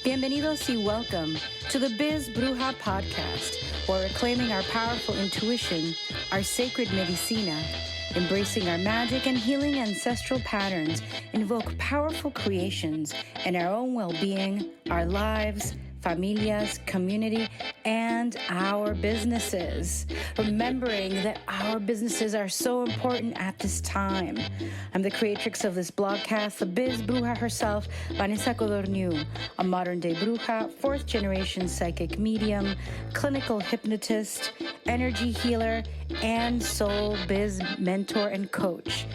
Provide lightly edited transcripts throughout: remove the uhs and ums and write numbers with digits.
Bienvenidos y welcome to the Biz Bruja podcast, where we're claiming our powerful intuition, our sacred medicina, embracing our magic and healing ancestral patterns, invoke powerful creations in our own well-being, our lives, familias, community, and our businesses. Remembering that our businesses are so important at this time. I'm the creatrix of this blogcast, the Biz Bruja herself, Vanessa Codorniu, a modern-day bruja, fourth-generation psychic medium, clinical hypnotist, energy healer, and soul biz mentor and coach.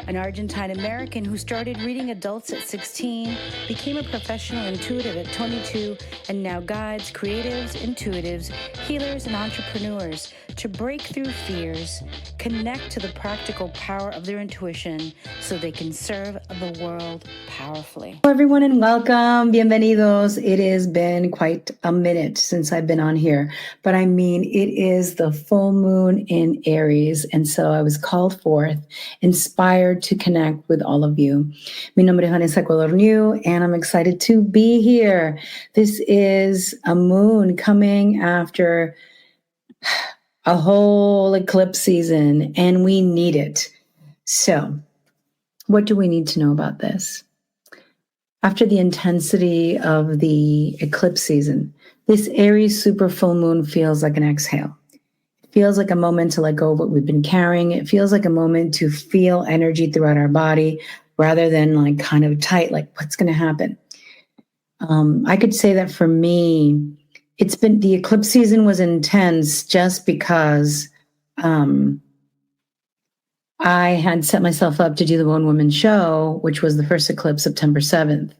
An Argentine-American who started reading adults at 16, became a professional intuitive at 22, and now guides creatives, intuitives, healers, and entrepreneurs to break through fears, connect to the practical power of their intuition so they can serve the world powerfully. Hello, everyone, and welcome. Bienvenidos. It has been quite a minute since I've been on here, but I mean, it is the full moon in Aries, and so I was called forth, inspired to connect with all of you. Mi nombre es Vanessa Codorniu, and I'm excited to be here. This is a moon coming after a whole eclipse season, and we need it. So, what do we need to know about this? After the intensity of the eclipse season, this Aries Super Full Moon feels like an exhale. Feels like a moment to let go of what we've been carrying. It feels like a moment to feel energy throughout our body rather than like kind of tight, like what's going to happen. I could say that for me, the eclipse season was intense just because I had set myself up to do the One Woman Show, which was the first eclipse, September 7th.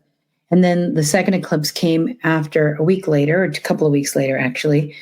And then the second eclipse came after a week later, or a couple of weeks later, actually,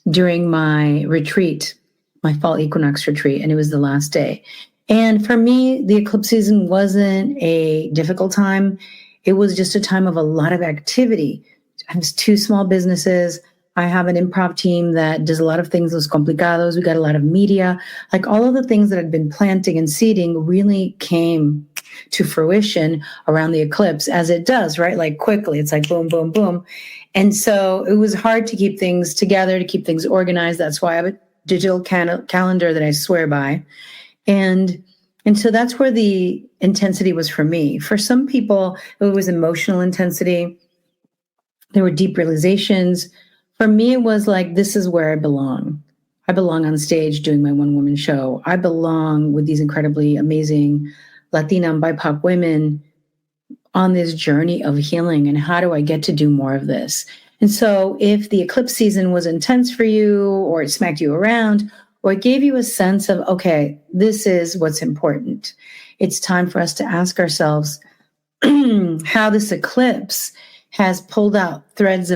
during my retreat, my fall equinox retreat, and it was the last day. And for me, the eclipse season wasn't a difficult time. It was just a time of a lot of activity. I have two small businesses. I have an improv team that does a lot of things, Los Complicados. We got a lot of media. Like all of the things that I'd been planting and seeding really came to fruition around the eclipse, as it does, right? Like quickly, it's like boom, boom, boom. And so it was hard to keep things together, to keep things organized. That's why I have a digital calendar that I swear by. And so that's where the intensity was for me. For some people, it was emotional intensity. There were deep realizations. For me, it was like, this is where I belong. I belong on stage doing my one-woman show. I belong with these incredibly amazing Latina and BIPOC women on this journey of healing. And how do I get to do more of this? And so if the eclipse season was intense for you, or it smacked you around, or it gave you a sense of, okay, this is what's important, it's time for us to ask ourselves how this eclipse has pulled out at threads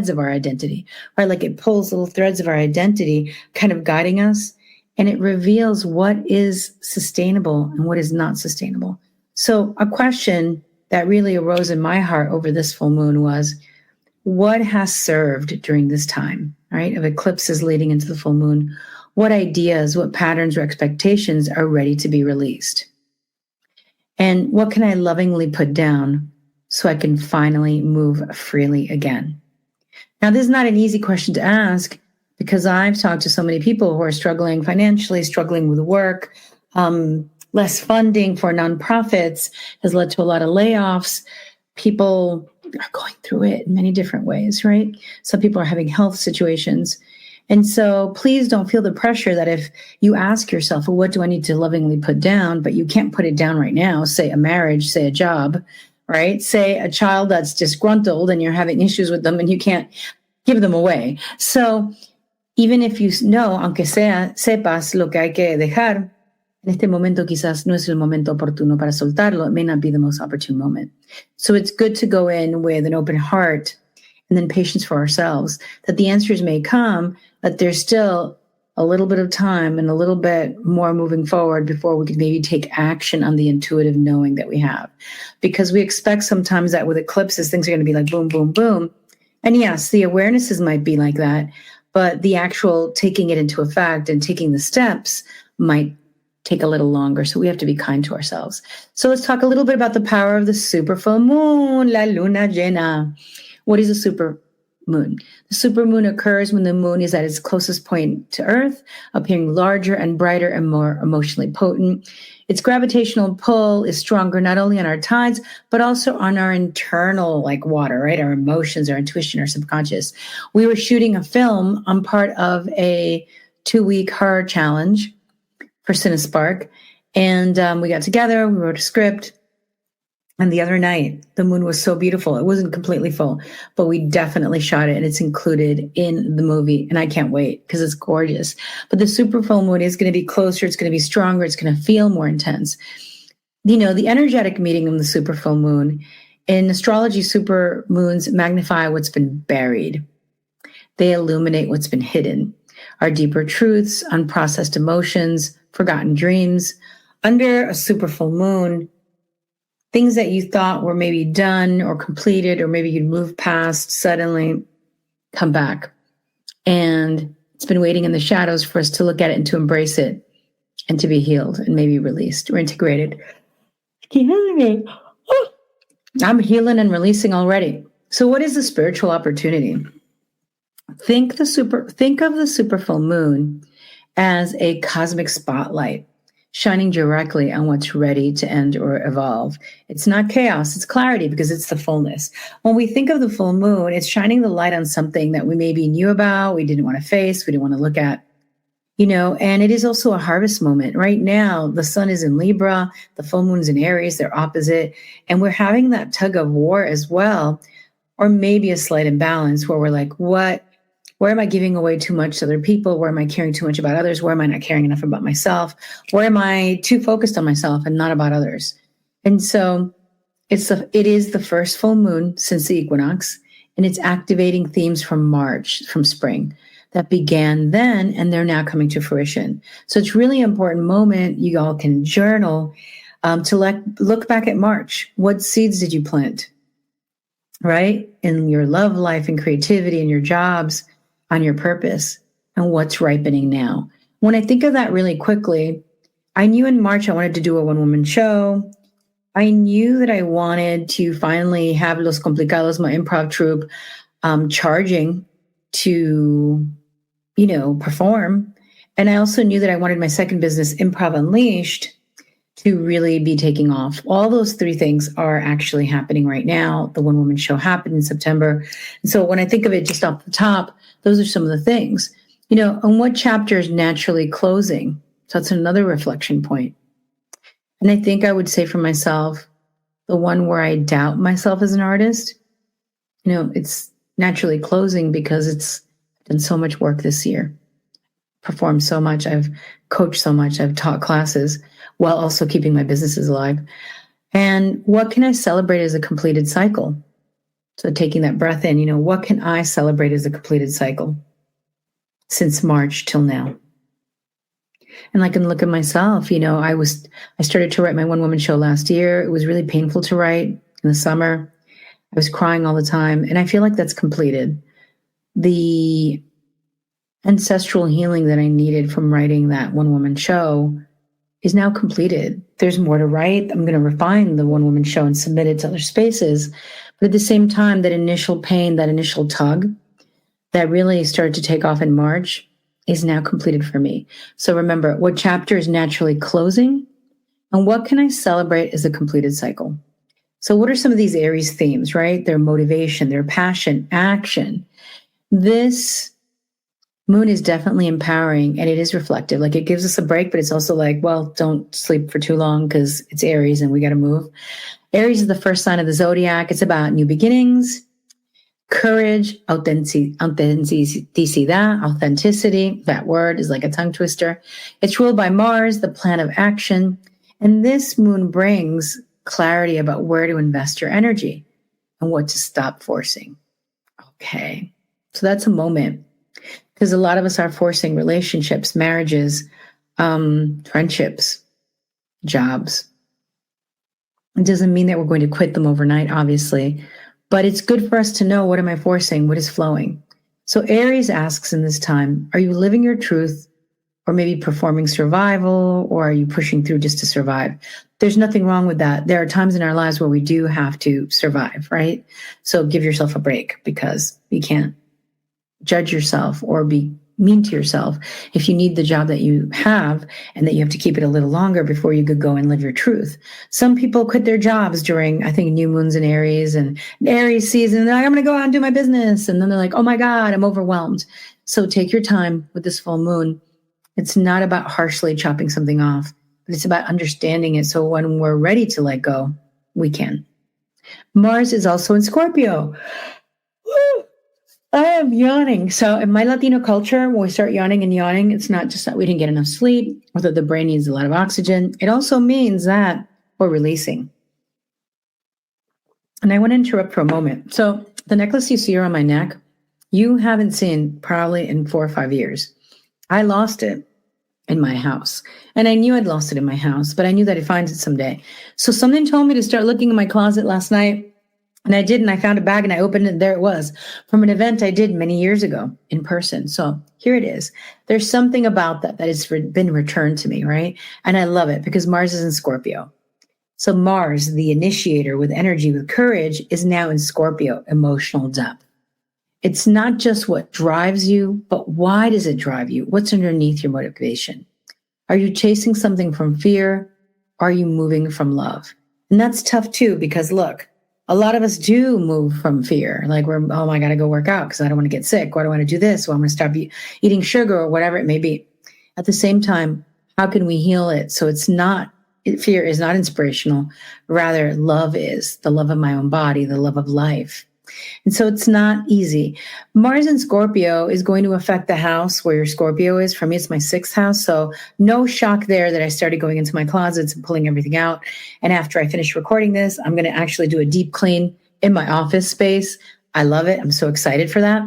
of our identity, right? Like it pulls little threads of our identity, kind of guiding us, and it reveals what is sustainable and what is not sustainable. So a question that really arose in my heart over this full moon was, what has served during this time, right, of eclipses leading into the full moon? What ideas, what patterns or expectations are ready to be released? And what can I lovingly put down so I can finally move freely again? Now, this is not an easy question to ask, because I've talked to so many people who are struggling financially, struggling with work. Less funding for nonprofits has led to a lot of layoffs. People are going through it in many different ways, right? Some people are having health situations. And so please don't feel the pressure that if you ask yourself, well, what do I need to lovingly put down? But you can't put it down right now, say a marriage, say a job, right? Say a child that's disgruntled and you're having issues with them and you can't give them away. So even if you know, aunque sea, sepas lo que hay que dejar, en este momento quizás no es el momento oportuno para soltarlo. It may not be the most opportune moment. So it's good to go in with an open heart and then patience for ourselves, that the answers may come, but there's still a little bit of time and a little bit more moving forward before we can maybe take action on the intuitive knowing that we have. Because we expect sometimes that with eclipses, things are going to be like boom, boom, boom. And yes, the awarenesses might be like that, but the actual taking it into effect and taking the steps might take a little longer. So we have to be kind to ourselves. So let's talk a little bit about the power of the super full moon, la luna llena. What is a super moon? The super moon occurs when the moon is at its closest point to Earth, appearing larger and brighter and more emotionally potent. Its gravitational pull is stronger not only on our tides, but also on our internal, like water, right? Our emotions, our intuition, our subconscious. We were shooting a film. I'm part of a 2-week horror challenge for Cinespark. And we got together, we wrote a script. And the other night, the moon was so beautiful. It wasn't completely full, but we definitely shot it and it's included in the movie. And I can't wait because it's gorgeous. But the super full moon is going to be closer. It's going to be stronger. It's going to feel more intense. You know, the energetic meeting of the super full moon in astrology, super moons magnify what's been buried. They illuminate what's been hidden, our deeper truths, unprocessed emotions, forgotten dreams. Under a super full moon, things that you thought were maybe done or completed, or maybe you'd moved past, suddenly come back. And it's been waiting in the shadows for us to look at it and to embrace it and to be healed and maybe released or integrated. I'm healing and releasing already. So what is the spiritual opportunity? Think of the super full moon as a cosmic spotlight shining directly on what's ready to end or evolve. It's not chaos, it's clarity because it's the fullness. When we think of the full moon, it's shining the light on something that we maybe knew about, we didn't want to face, we didn't want to look at, you know, and it is also a harvest moment. Right now, the sun is in Libra, the full moon's in Aries, they're opposite, and we're having that tug of war as well, or maybe a slight imbalance where we're like, where am I giving away too much to other people? Where am I caring too much about others? Where am I not caring enough about myself? Where am I too focused on myself and not about others? And so it is the first full moon since the equinox, and it's activating themes from March, from spring, that began then, and they're now coming to fruition. So it's really important moment. You all can journal to look back at March. What seeds did you plant, right? In your love life and creativity and your jobs, on your purpose, and what's ripening now. When I think of that really quickly, I knew in March I wanted to do a one-woman show. I knew that I wanted to finally have Los Complicados, my improv troupe, charging to, you know, perform. And I also knew that I wanted my second business, Improv Unleashed, to really be taking off. All those three things are actually happening right now. The one-woman show happened in September. And so when I think of it just off the top, those are some of the things, you know, and what chapter is naturally closing. So that's another reflection point. And I think I would say for myself, the one where I doubt myself as an artist, you know, it's naturally closing because it's done so much work this year, performed so much, I've coached so much, I've taught classes while also keeping my businesses alive. And what can I celebrate as a completed cycle? So taking that breath in, you know, what can I celebrate as a completed cycle since March till now? And I can look at myself, you know, I started to write my one-woman show last year. It was really painful to write in the summer. I was crying all the time. And I feel like that's completed. The ancestral healing that I needed from writing that one-woman show is now completed. There's more to write. I'm going to refine the one-woman show and submit it to other spaces. But at the same time, that initial pain, that initial tug that really started to take off in March is now completed for me. So remember, what chapter is naturally closing and what can I celebrate as a completed cycle? So what are some of these Aries themes, right? Their motivation, their passion, action. This moon is definitely empowering and it is reflective. Like it gives us a break, but it's also like, well, don't sleep for too long because it's Aries and we got to move. Aries is the first sign of the zodiac. It's about new beginnings, courage, authenticity. That word is like a tongue twister. It's ruled by Mars, the plan of action. And this moon brings clarity about where to invest your energy and what to stop forcing. Okay. So that's a moment because a lot of us are forcing relationships, marriages, friendships, jobs. It doesn't mean that we're going to quit them overnight, obviously, but it's good for us to know, what am I forcing? What is flowing? So Aries asks in this time, are you living your truth or maybe performing survival, or are you pushing through just to survive? There's nothing wrong with that. There are times in our lives where we do have to survive, right? So give yourself a break, because you can't judge yourself or be mean to yourself if you need the job that you have and that you have to keep it a little longer before you could go and live your truth. Some people quit their jobs during, I think, new moons in Aries and Aries season. They're like, I'm going to go out and do my business. And then they're like, oh my God, I'm overwhelmed. So take your time with this full moon. It's not about harshly chopping something off, but it's about understanding it. So when we're ready to let go, we can. Mars is also in Scorpio. Woo! I am yawning. So in my Latino culture, when we start yawning, it's not just that we didn't get enough sleep or that the brain needs a lot of oxygen. It also means that we're releasing. And I want to interrupt for a moment. So the necklace you see around my neck, you haven't seen probably in 4 or 5 years. I lost it in my house. And I knew I'd lost it in my house, but I knew that I'd find it someday. So something told me to start looking in my closet last night. And I did, and I found a bag and I opened it, and there it was from an event I did many years ago in person. So here it is. There's something about that has been returned to me, right? And I love it because Mars is in Scorpio. So Mars, the initiator with energy, with courage, is now in Scorpio, emotional depth. It's not just what drives you, but why does it drive you? What's underneath your motivation? Are you chasing something from fear? Or are you moving from love? And that's tough too, because look, a lot of us do move from fear. Like I got to go work out because I don't want to get sick. Or I don't want to do this. Or I'm going to stop eating sugar or whatever it may be. At the same time, how can we heal it? So fear is not inspirational. Rather, love is the love of my own body, the love of life. And so it's not easy. Mars in Scorpio is going to affect the house where your Scorpio is. For me, it's my 6th house. So no shock there that I started going into my closets and pulling everything out. And after I finish recording this, I'm going to actually do a deep clean in my office space. I love it. I'm so excited for that.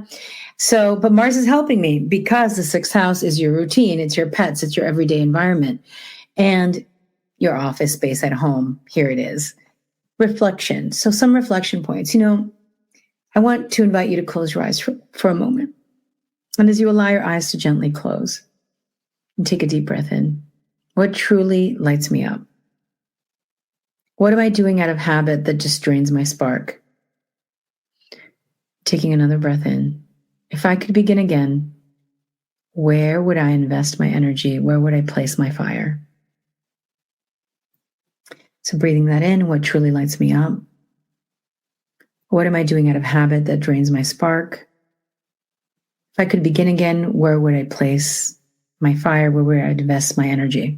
So, but Mars is helping me because the 6th house is your routine. It's your pets. It's your everyday environment and your office space at home. Here it is. Reflection. So some reflection points, I want to invite you to close your eyes for a moment. And as you allow your eyes to gently close and take a deep breath in, what truly lights me up? What am I doing out of habit that just drains my spark? Taking another breath in. If I could begin again, where would I invest my energy? Where would I place my fire? So breathing that in, what truly lights me up? What am I doing out of habit that drains my spark? If I could begin again, where would I place my fire? Where would I invest my energy?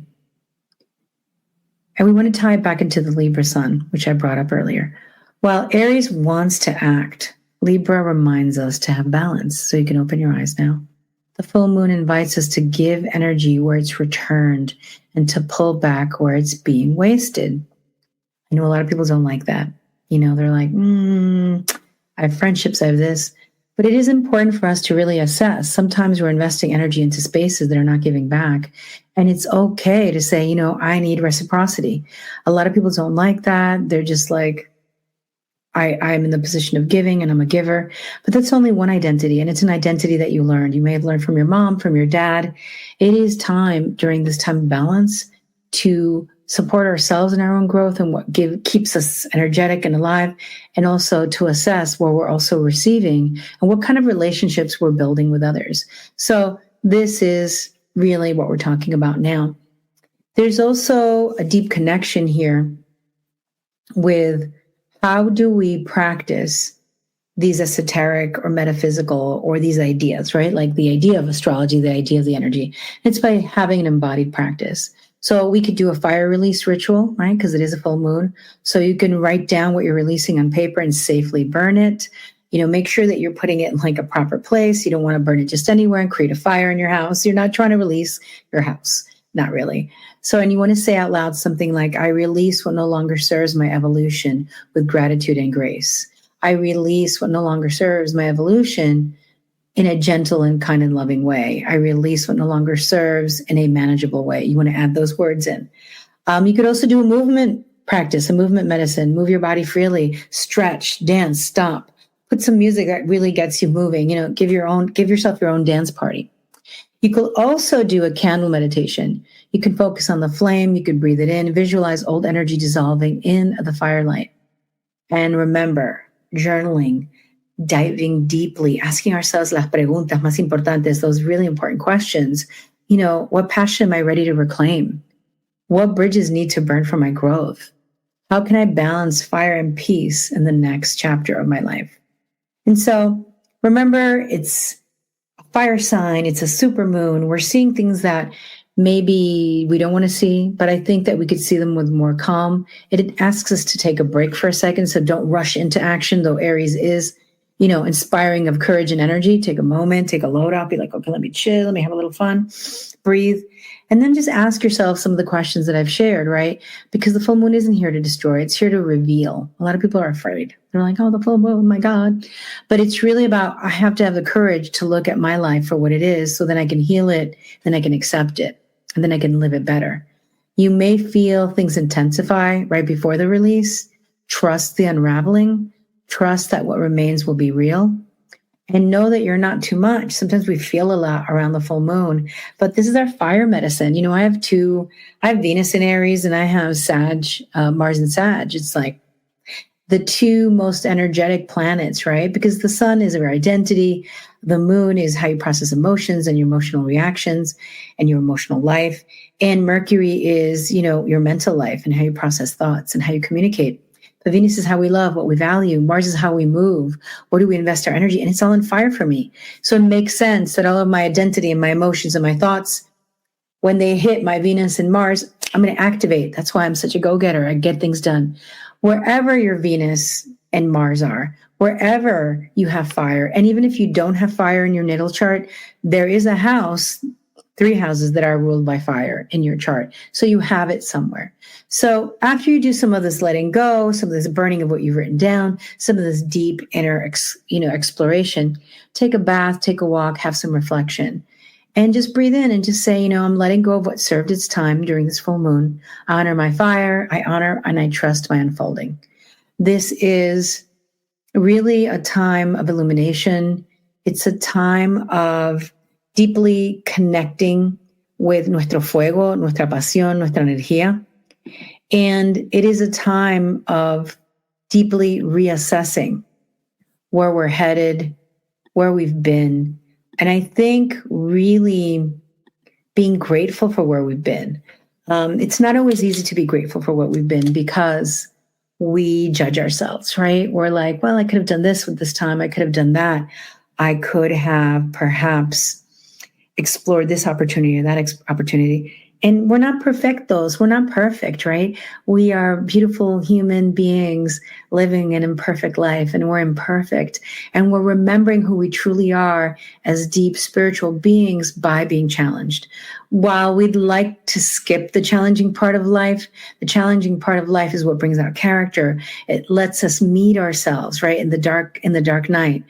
And we want to tie it back into the Libra sun, which I brought up earlier. While Aries wants to act, Libra reminds us to have balance. So you can open your eyes now. The full moon invites us to give energy where it's returned and to pull back where it's being wasted. I know a lot of people don't like that. They're like, I have friendships, I have this. But it is important for us to really assess. Sometimes we're investing energy into spaces that are not giving back. And it's okay to say, I need reciprocity. A lot of people don't like that. They're just like, I'm in the position of giving and I'm a giver. But that's only one identity. And it's an identity that you learned. You may have learned from your mom, from your dad. It is time during this time of balance to support ourselves in our own growth and what keeps us energetic and alive, and also to assess where we're also receiving and what kind of relationships we're building with others. So this is really what we're talking about now. There's also a deep connection here with how do we practice these esoteric or metaphysical or these ideas, right? Like the idea of astrology, the idea of the energy. It's by having an embodied practice. So we could do a fire release ritual, right? Because it is a full moon. So you can write down what you're releasing on paper and safely burn it. Make sure that you're putting it in like a proper place. You don't want to burn it just anywhere and create a fire in your house. You're not trying to release your house. Not really. So, and you want to say out loud something like, I release what no longer serves my evolution with gratitude and grace. I release what no longer serves my evolution in a gentle and kind and loving way. I release what no longer serves in a manageable way. You want to add those words in. You could also do a movement practice, a movement medicine. Move your body freely, stretch, dance, stop. Put some music that really gets you moving. Give yourself your own dance party. You could also do a candle meditation. You can focus on the flame. You could breathe it in, visualize old energy dissolving in the firelight. And remember, journaling, diving deeply, asking ourselves las preguntas más importantes, those really important questions. What passion am I ready to reclaim? What bridges need to burn for my growth? How can I balance fire and peace in the next chapter of my life? And so remember, it's a fire sign, it's a super moon. We're seeing things that maybe we don't want to see, but I think that we could see them with more calm. It asks us to take a break for a second. So don't rush into action, though Aries is, inspiring of courage and energy. Take a moment, take a load off, be like, okay, let me chill, let me have a little fun, breathe. And then just ask yourself some of the questions that I've shared, right? Because the full moon isn't here to destroy, it's here to reveal. A lot of people are afraid. They're like, oh, the full moon, oh my God. But it's really about, I have to have the courage to look at my life for what it is, so then I can heal it, then I can accept it, and then I can live it better. You may feel things intensify right before the release. Trust the unraveling. Trust that what remains will be real. And know that you're not too much. Sometimes we feel a lot around the full moon, but this is our fire medicine. I have Venus in Aries and I have Mars and Sag. It's like the two most energetic planets, right? Because the sun is our identity. The moon is how you process emotions and your emotional reactions and your emotional life. And Mercury is, your mental life and how you process thoughts and how you communicate. But Venus is how we love, what we value. Mars is how we move. Where do we invest our energy? And it's all in fire for me. So it makes sense that all of my identity and my emotions and my thoughts, when they hit my Venus and Mars, I'm going to activate. That's why I'm such a go-getter. I get things done. Wherever your Venus and Mars are, wherever you have fire, and even if you don't have fire in your natal chart, there is a house, 3 houses that are ruled by fire in your chart. So you have it somewhere. So after you do some of this letting go, some of this burning of what you've written down, some of this deep inner, exploration, take a bath, take a walk, have some reflection, and just breathe in and just say, I'm letting go of what served its time during this full moon. I honor my fire. I honor and I trust my unfolding. This is really a time of illumination. It's a time of deeply connecting with nuestro fuego, nuestra pasión, nuestra energía. And it is a time of deeply reassessing where we're headed, where we've been. And I think really being grateful for where we've been. It's not always easy to be grateful for what we've been because we judge ourselves, right? We're like, well, I could have done this with this time. I could have done that. I could have perhaps explored this opportunity or that opportunity. And we're not perfectos. We're not perfect, right? We are beautiful human beings living an imperfect life, and we're imperfect. And we're remembering who we truly are as deep spiritual beings by being challenged. While we'd like to skip the challenging part of life, the challenging part of life is what brings out character. It lets us meet ourselves, right? In the dark night,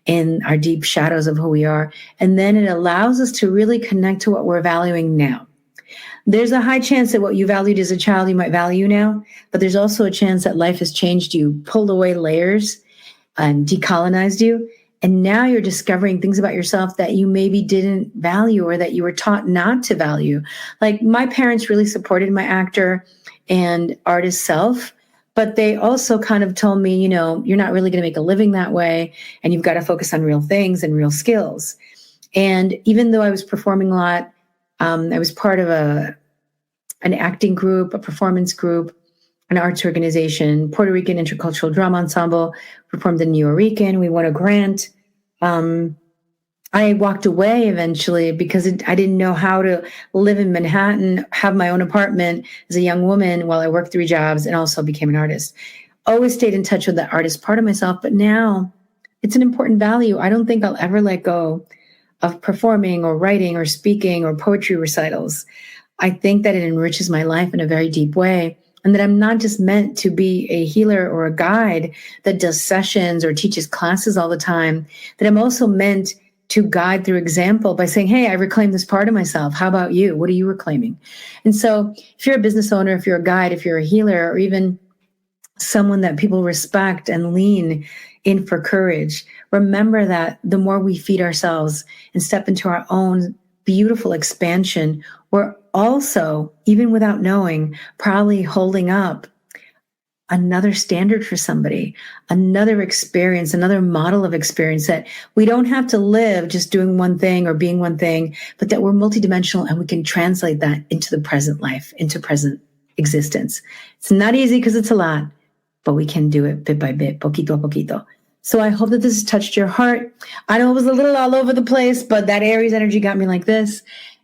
in our deep shadows of who we are. And then it allows us to really connect to what we're valuing now. There's a high chance that what you valued as a child, you might value now, but there's also a chance that life has changed you, pulled away layers and decolonized you. And now you're discovering things about yourself that you maybe didn't value or that you were taught not to value. Like my parents really supported my actor and artist self, but they also kind of told me, you're not really going to make a living that way. And you've got to focus on real things and real skills. And even though I was performing a lot, I was part of an acting group, a performance group, an arts organization, Puerto Rican Intercultural Drama Ensemble, performed in New York. We won a grant. I walked away eventually because I didn't know how to live in Manhattan, have my own apartment as a young woman while I worked 3 jobs and also became an artist. Always stayed in touch with the artist part of myself, but now it's an important value. I don't think I'll ever let go of performing or writing or speaking or poetry recitals. I think that it enriches my life in a very deep way, and that I'm not just meant to be a healer or a guide that does sessions or teaches classes all the time, that I'm also meant to guide through example by saying, hey, I reclaim this part of myself. How about you? What are you reclaiming? And so if you're a business owner, if you're a guide, if you're a healer, or even someone that people respect and lean in for courage, remember that the more we feed ourselves and step into our own beautiful expansion, we're also, even without knowing, probably holding up another standard for somebody, another experience, another model of experience, that we don't have to live just doing one thing or being one thing, but that we're multidimensional and we can translate that into the present life, into present existence. It's not easy because it's a lot, but we can do it bit by bit, poquito a poquito. So I hope that this has touched your heart. I know it was a little all over the place, but that Aries energy got me like this.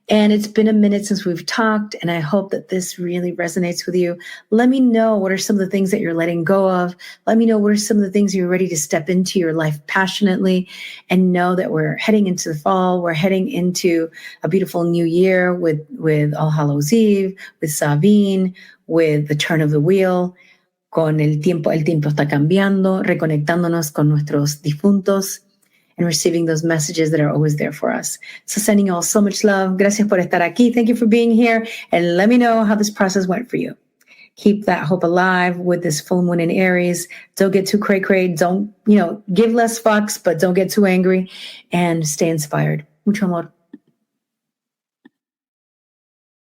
And it's been a minute since we've talked, and I hope that this really resonates with you. Let me know what are some of the things that you're letting go of. Let me know what are some of the things you're ready to step into your life passionately, and know that we're heading into the fall. We're heading into a beautiful new year with All Hallows Eve, with Samhain, with the turn of the wheel. Con el tiempo está cambiando, reconectándonos con nuestros difuntos, and receiving those messages that are always there for us. So sending you all so much love. Gracias por estar aquí. Thank you for being here. And let me know how this process went for you. Keep that hope alive with this full moon in Aries. Don't get too cray-cray. Don't, give less fucks, but don't get too angry. And stay inspired. Mucho amor.